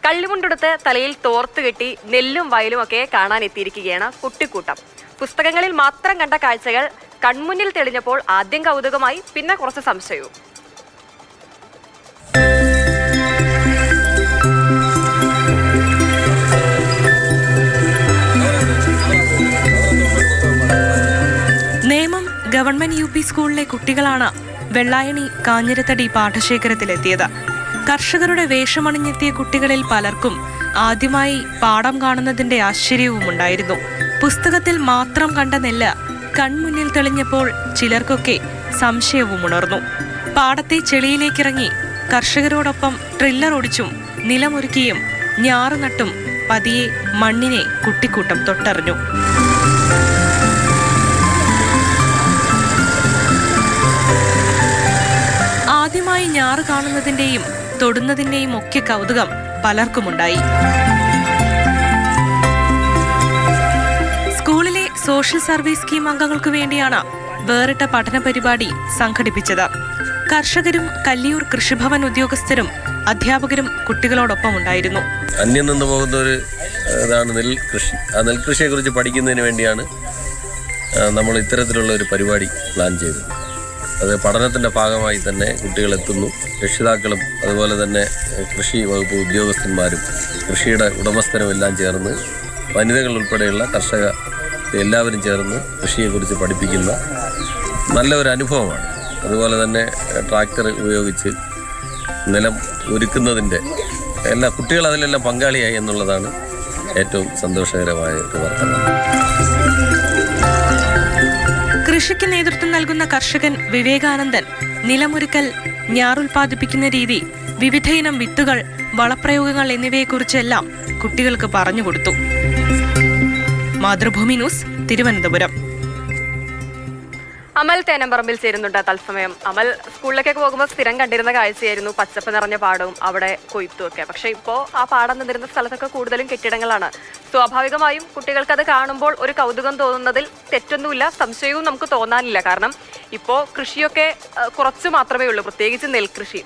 കള്ളിമുണ്ടെടുത്ത് തലയിൽ തോർത്ത് കെട്ടി നെല്ലും വയലും ഒക്കെ കാണാൻ എത്തിയിരിക്കുകയാണ് കുട്ടിക്കൂട്ടം. പുസ്തകങ്ങളിൽ മാത്രം കണ്ട കാഴ്ചകൾ കൺമുന്നിൽ തെളിഞ്ഞപ്പോൾ ആദ്യം കൗതുകമായി, പിന്നെ കുറച്ച് സംശയവും. നേമം ഗവൺമെന്റ് UP സ്കൂളിലെ കുട്ടികളാണ് വെള്ളായണി കാഞ്ഞിരത്തടി പാഠശേഖരത്തിലെത്തിയത്. കർഷകരുടെ വേഷമണിഞ്ഞെത്തിയ കുട്ടികളിൽ പലർക്കും ആദ്യമായി പാടം കാണുന്നതിന്റെ ആശ്ചര്യവുമുണ്ടായിരുന്നു. പുസ്തകത്തിൽ മാത്രം കണ്ട നെല്ല് കൺമുന്നിൽ തെളിഞ്ഞപ്പോൾ ചിലർക്കൊക്കെ സംശയവും ഉണർന്നു. പാടത്തെ ചെളിയിലേക്കിറങ്ങി കർഷകരോടൊപ്പം ട്രില്ലർ ഓടിച്ചും നിലമൊരുക്കിയും ഞാറ് നട്ടും പതിയെ മണ്ണിനെ കുട്ടിക്കൂട്ടം തൊട്ടറിഞ്ഞു. ആദ്യമായി ഞാറ് കാണുന്നതിന്റെയും തൊടുന്നതിന്റെയും ഒക്കെ കൗതുകം പലർക്കുമുണ്ടായി. സ്കൂളിലെ സോഷ്യൽ സർവീസ് സ്കീം അംഗങ്ങൾക്ക് വേണ്ടിയാണ് വേറിട്ട പഠന പരിപാടി സംഘടിപ്പിച്ചത്. കർഷകരും കല്ലിയൂർ കൃഷിഭവൻ ഉദ്യോഗസ്ഥരും അധ്യാപകരും കുട്ടികളോടൊപ്പം ഉണ്ടായിരുന്നു. അന്യം നിന്ന് പോകുന്ന ഒരു ഇതാണ് നെൽകൃഷി. ആ നെൽകൃഷിയെ കുറിച്ച് പഠിക്കുന്നതിന് വേണ്ടിയാണ് നമ്മൾ ഇത്തരത്തിലുള്ള ഒരു പരിപാടി പ്ലാൻ ചെയ്തത്. അത് പഠനത്തിൻ്റെ ഭാഗമായി തന്നെ കുട്ടികളെത്തുന്നു. രക്ഷിതാക്കളും അതുപോലെ തന്നെ കൃഷി വകുപ്പ് ഉദ്യോഗസ്ഥന്മാരും കൃഷിയുടെ ഉടമസ്ഥരും എല്ലാം ചേർന്ന് വനിതകൾ ഉൾപ്പെടെയുള്ള കർഷക എല്ലാവരും ചേർന്ന് കൃഷിയെക്കുറിച്ച് പഠിപ്പിക്കുന്ന നല്ല ഒരു അനുഭവമാണ്. അതുപോലെ തന്നെ ട്രാക്ടർ ഉപയോഗിച്ച് നിലം ഒരുക്കുന്നതിൻ്റെ എല്ലാ കുട്ടികൾ അതിലെല്ലാം പങ്കാളിയായി എന്നുള്ളതാണ് ഏറ്റവും സന്തോഷകരമായ ഒരു വർത്തമാനം. കൃഷിക്ക് നേതൃത്വം നൽകുന്ന കർഷകൻ വിവേകാനന്ദൻ നിലമൊരുക്കൽ, ഞാറുൽപാദിപ്പിക്കുന്ന രീതി, വിവിധയിനം വിത്തുകൾ, വളപ്രയോഗങ്ങൾ എന്നിവയെക്കുറിച്ചെല്ലാം കുട്ടികൾക്ക് പറഞ്ഞുകൊടുത്തു. മാതൃഭൂമി ന്യൂസ്, തിരുവനന്തപുരം. അമൽ തേനമ്പറമ്പിൽ ചേരുന്നുണ്ട് തത്സമയം. അമൽ, സ്കൂളിലേക്കൊക്കെ പോകുമ്പോൾ സ്ഥിരം കണ്ടിരുന്ന കാഴ്ചയായിരുന്നു പച്ചപ്പ് നിറഞ്ഞ പാടവും അവിടെ കൊയ്ത്തും ഒക്കെ. പക്ഷെ ഇപ്പോൾ ആ പാടം നിന്നിരുന്ന സ്ഥലത്തൊക്കെ കൂടുതലും കെട്ടിടങ്ങളാണ്. സ്വാഭാവികമായും കുട്ടികൾക്ക് അത് കാണുമ്പോൾ ഒരു കൗതുകം തോന്നുന്നതിൽ തെറ്റൊന്നുമില്ല, സംശയവും നമുക്ക് തോന്നാനില്ല. കാരണം ഇപ്പോൾ കൃഷിയൊക്കെ കുറച്ച് മാത്രമേ ഉള്ളൂ, പ്രത്യേകിച്ച് നെൽകൃഷി.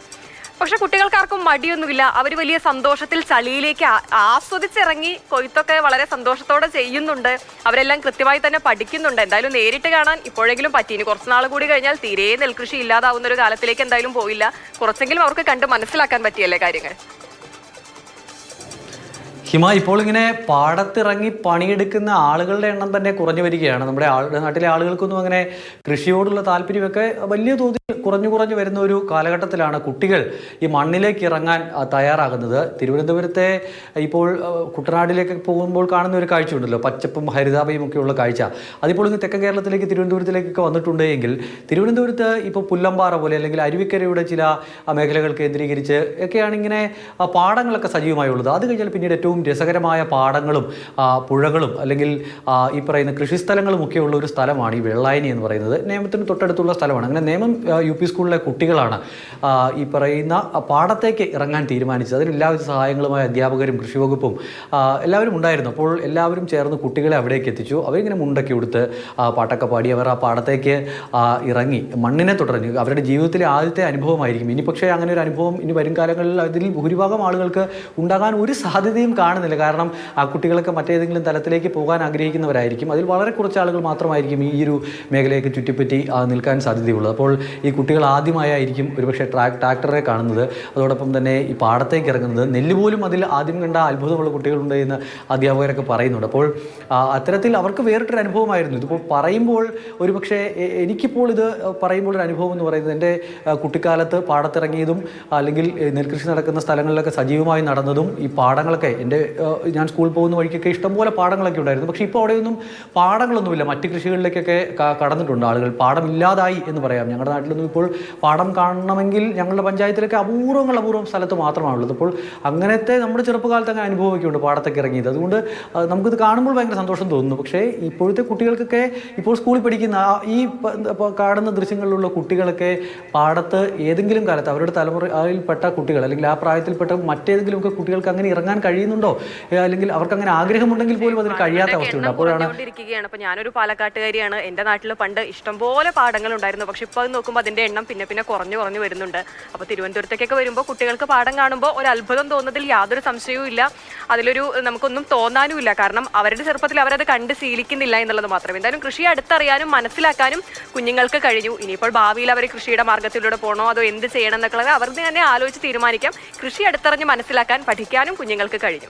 പക്ഷെ കുട്ടികൾക്കാർക്കും മടിയൊന്നുമില്ല. അവർ വലിയ സന്തോഷത്തിൽ ചളിയിലേക്ക് ആസ്വദിച്ചിറങ്ങി കൊയ്ത്തൊക്കെ വളരെ സന്തോഷത്തോടെ ചെയ്യുന്നുണ്ട്. അവരെല്ലാം കൃത്യമായി തന്നെ പഠിക്കുന്നുണ്ട്. എന്തായാലും നേരിട്ട് കാണാൻ ഇപ്പോഴെങ്കിലും പറ്റി. ഇനി കുറച്ച് നാൾ കൂടി കഴിഞ്ഞാൽ തീരെ നെൽകൃഷി ഇല്ലാതാവുന്ന ഒരു കാലത്തിലേക്ക് എന്തായാലും പോയില്ല. കുറച്ചെങ്കിലും അവർക്ക് കണ്ട് മനസ്സിലാക്കാൻ പറ്റിയല്ലേ കാര്യങ്ങൾ. ഹിമ, ഇപ്പോൾ ഇങ്ങനെ പാടത്തിറങ്ങി പണിയെടുക്കുന്ന ആളുകളുടെ എണ്ണം തന്നെ കുറഞ്ഞു വരികയാണ്. നമ്മുടെ നാട്ടിലെ ആളുകൾക്കൊന്നും അങ്ങനെ കൃഷിയോടുള്ള താല്പര്യമൊക്കെ വലിയ തോതിൽ കുറഞ്ഞു വരുന്ന ഒരു കാലഘട്ടത്തിലാണ് കുട്ടികൾ ഈ മണ്ണിലേക്ക് ഇറങ്ങാൻ തയ്യാറാകുന്നത്. തിരുവനന്തപുരത്തെ ഇപ്പോൾ കുട്ടനാട്ടിലേക്ക് പോകുമ്പോൾ കാണുന്ന ഒരു കാഴ്ച ഉണ്ടല്ലോ, പച്ചപ്പും ഹരിതാപയും ഒക്കെയുള്ള കാഴ്ച. അതിപ്പോൾ ഇന്ന് തെക്കൻ കേരളത്തിലേക്ക് തിരുവനന്തപുരത്തിലേക്കൊക്കെ വന്നിട്ടുണ്ട് എങ്കിൽ തിരുവനന്തപുരത്ത് ഇപ്പോൾ പുല്ലമ്പാറ പോലെ അല്ലെങ്കിൽ അരുവിക്കരയുടെ ചില മേഖലകൾ കേന്ദ്രീകരിച്ച് ഒക്കെയാണ് ഇങ്ങനെ പാടങ്ങളൊക്കെ സജീവമായുള്ളത്. അത് കഴിഞ്ഞാൽ പിന്നീട് ഏറ്റവും രസകരമായ പാടങ്ങളും പുഴകളും അല്ലെങ്കിൽ ഈ പറയുന്ന കൃഷിസ്ഥലങ്ങളും ഒക്കെയുള്ള ഒരു സ്ഥലമാണ് ഈ വെള്ളായണി എന്ന് പറയുന്നത്. നേമത്തിന് തൊട്ടടുത്തുള്ള സ്ഥലമാണ്. അങ്ങനെ നേമം UP സ്കൂളിലെ കുട്ടികളാണ് ഈ പറയുന്ന പാടത്തേക്ക് ഇറങ്ങാൻ തീരുമാനിച്ചത്. അതിന് എല്ലാവിധ സഹായങ്ങളുമായ അധ്യാപകരും കൃഷി വകുപ്പും എല്ലാവരും ഉണ്ടായിരുന്നു. അപ്പോൾ എല്ലാവരും ചേർന്ന് കുട്ടികളെ അവിടേക്ക് എത്തിച്ചു. അവരിങ്ങനെ മുണ്ടൊക്കെ എടുത്ത് പാട്ടൊക്കെ പാടി അവർ ആ പാടത്തേക്ക് ഇറങ്ങി മണ്ണിനെ തുടർന്ന് അവരുടെ ജീവിതത്തിലെ ആദ്യത്തെ അനുഭവമായിരിക്കും. ഇനി പക്ഷേ അങ്ങനെ ഒരു അനുഭവം ഇനി വരും കാലങ്ങളിൽ അതിൽ ഭൂരിഭാഗം ആളുകൾക്ക് ഉണ്ടാകാൻ ഒരു സാധ്യതയും കാണുന്നില്ല. കാരണം ആ കുട്ടികളൊക്കെ മറ്റേതെങ്കിലും തലത്തിലേക്ക് പോകാൻ ആഗ്രഹിക്കുന്നവരായിരിക്കും. അതിൽ വളരെ കുറച്ച് ആളുകൾ മാത്രമായിരിക്കും ഈ ഒരു മേഖലയൊക്കെ ചുറ്റിപ്പറ്റി നിൽക്കാൻ സാധ്യതയുള്ളത്. അപ്പോൾ ഈ കുട്ടികൾ ആദ്യമായിരിക്കും ഒരുപക്ഷെ ട്രാക്ടറെ കാണുന്നത്. അതോടൊപ്പം തന്നെ ഈ പാടത്തേക്ക് ഇറങ്ങുന്നത്. നെല്ല് പോലും അതിൽ ആദ്യം കണ്ട അത്ഭുതമുള്ള കുട്ടികളുണ്ട് എന്ന് അധ്യാപകരൊക്കെ പറയുന്നുണ്ട്. അപ്പോൾ അത്തരത്തിൽ അവർക്ക് വേറിട്ടൊരു അനുഭവമായിരുന്നു. ഇതിപ്പോൾ പറയുമ്പോൾ ഒരുപക്ഷെ എനിക്കിപ്പോൾ ഇത് പറയുമ്പോൾ ഒരു അനുഭവം എന്ന് പറയുന്നത് എൻ്റെ കുട്ടിക്കാലത്ത് പാടത്തിറങ്ങിയതും അല്ലെങ്കിൽ നെൽകൃഷി നടക്കുന്ന സ്ഥലങ്ങളിലൊക്കെ സജീവമായി നടന്നതും ഈ പാടങ്ങളൊക്കെ ഞാൻ സ്കൂളിൽ പോകുന്ന വഴിക്കൊക്കെ ഇഷ്ടംപോലെ പാടങ്ങളൊക്കെ ഉണ്ടായിരുന്നു. പക്ഷേ ഇപ്പോൾ അവിടെയൊന്നും പാടങ്ങളൊന്നുമില്ല. മറ്റ് കൃഷികളിലേക്കൊക്കെ കടന്നിട്ടുണ്ട് ആളുകൾ. പാടമില്ലാതായി എന്ന് പറയാം. ഞങ്ങളുടെ നാട്ടിലൊന്നും ഇപ്പോൾ പാടം കാണണമെങ്കിൽ ഞങ്ങളുടെ പഞ്ചായത്തിലൊക്കെ അപൂർവം സ്ഥലത്ത് മാത്രമാണുള്ളത്. അപ്പോൾ അങ്ങനത്തെ നമ്മുടെ ചെറുപ്പകാലത്ത് അങ്ങനെ അനുഭവമൊക്കെ ഉണ്ട് പാടത്തൊക്കെ ഇറങ്ങിയത്. അതുകൊണ്ട് നമുക്കിത് കാണുമ്പോൾ ഭയങ്കര സന്തോഷം തോന്നുന്നു. പക്ഷേ ഇപ്പോഴത്തെ കുട്ടികൾക്കൊക്കെ ഇപ്പോൾ സ്കൂളിൽ പഠിക്കുന്ന ഈ കാണുന്ന ദൃശ്യങ്ങളിലുള്ള കുട്ടികളൊക്കെ പാടത്ത് ഏതെങ്കിലും കാലത്ത് അവരുടെ തലമുറയിൽപ്പെട്ട കുട്ടികൾ അല്ലെങ്കിൽ ആ പ്രായത്തിൽപ്പെട്ട മറ്റേതെങ്കിലുമൊക്കെ കുട്ടികൾക്ക് അങ്ങനെ ഇറങ്ങാൻ കഴിയുന്നുണ്ടോ, അല്ലെങ്കിൽ അവർക്ക് അങ്ങനെ ആഗ്രഹമുണ്ടെങ്കിൽ പോലും അതിന് കഴിയാത്ത അവസ്ഥയുണ്ട്. അപ്പോഴാണ് ഞാനൊരു പാലക്കാട്ടുകാരിയാണ്. എൻ്റെ നാട്ടിൽ പണ്ട് ഇഷ്ടംപോലെ പാടങ്ങൾ ഉണ്ടായിരുന്നു. പക്ഷെ ഇപ്പോൾ നോക്കുമ്പോൾ അതിൻ്റെ അതിന്റെ എണ്ണം പിന്നെ പിന്നെ കുറഞ്ഞു വരുന്നുണ്ട്. അപ്പോൾ തിരുവനന്തപുരത്തേക്കൊക്കെ വരുമ്പോൾ കുട്ടികൾക്ക് പാടം കാണുമ്പോൾ ഒരു അത്ഭുതം തോന്നുന്നതിൽ യാതൊരു സംശയവും ഇല്ല. അതിലൊരു നമുക്കൊന്നും തോന്നാനുമില്ല. കാരണം അവരുടെ ചെറുപ്പത്തിൽ അവരത് കണ്ട് ശീലിക്കുന്നില്ല എന്നുള്ളത് മാത്രം. എന്തായാലും കൃഷിയെ അടുത്തറിയാനും മനസ്സിലാക്കാനും കുഞ്ഞുങ്ങൾക്ക് കഴിഞ്ഞു. ഇനിയിപ്പോൾ ഭാവിയിൽ അവർ കൃഷിയുടെ മാർഗത്തിലൂടെ പോകണോ അതോ എന്ത് ചെയ്യണം എന്നൊക്കെ അവർ തന്നെ ആലോചിച്ച് തീരുമാനിക്കാം. കൃഷി അടുത്തറിഞ്ഞ് മനസ്സിലാക്കാൻ പഠിക്കാനും കുഞ്ഞുങ്ങൾക്ക് കഴിഞ്ഞു.